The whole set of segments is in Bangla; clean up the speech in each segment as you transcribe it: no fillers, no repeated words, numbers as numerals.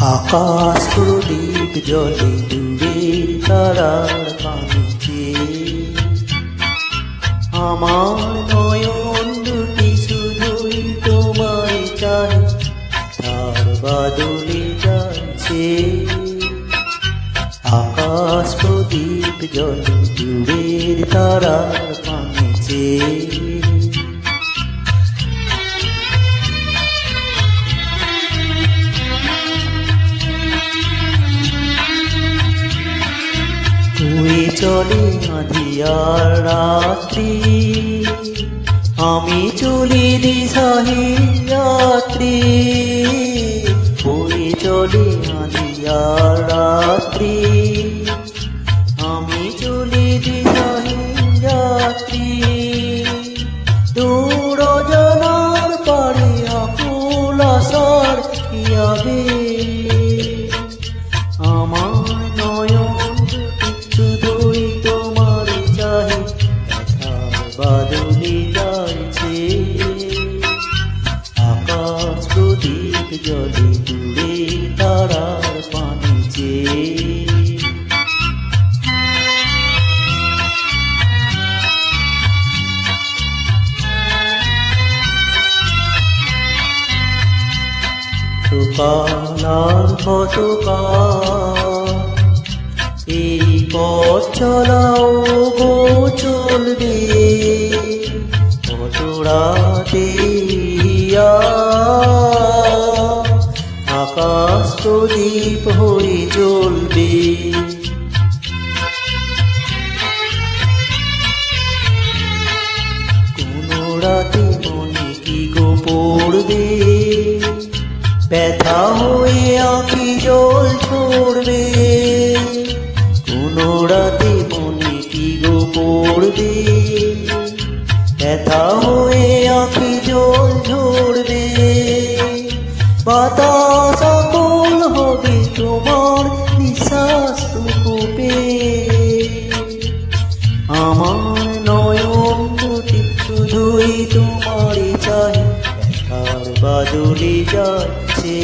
আকাশ প্রদীপ জলে দূরের তারার পানিতে আমার নয়ন দুটি শুধুই তোমায় চাই, তার বাদলে যাচ্ছে। আকাশ প্রদীপ জলে দূরের তারার পানিতে তুই চলে আঁধিয়ার রাত্রি, আমি চলি দিশাহীন যাত্রী। তুই চলে আঁধিয়ার রাত্রি, আমি চলি দিশাহীন যাত্রী। দূর জানার পারে আকুল আশার কিয়াবে, আমার নয়ন শুধুই তোমার চাই, ব্যথার বাদলে যাইছে। আকাশ প্রদীপ জলে দূরে তারার পানিতে কালার কতকাল এই পথ চলাও গো চলবে, কত রাতে আকাশ প্রদীপ হয়ে জ্বলবে। কোন রাতে মনে কি গো পড়বে, ব্যথা হয়ে আঁখি জল ছড়বে। কোন রাতে মনে কি গো পড়বে, ব্যথা হয়ে আঁখি জল ঝরবে। বাতাস আকুল হবে তোমার নিঃশ্বাস টুকুবে, আমার নয়ন দুটি শুধুই তোমারই চাই, ব্যথার বাদলে যাচ্ছে।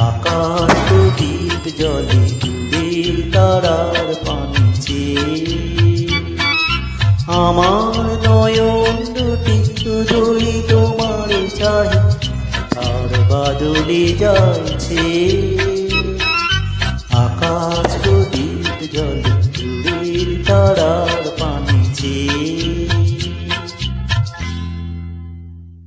আকাশ প্রদীপ জলে দূরের তারার পানিতে আমার নয়ন দুটি শুধুই তোমার চাই, ব্যথার বাদলে যাচ্ছে। আকাশ প্রদীপ জলে দূরের তারা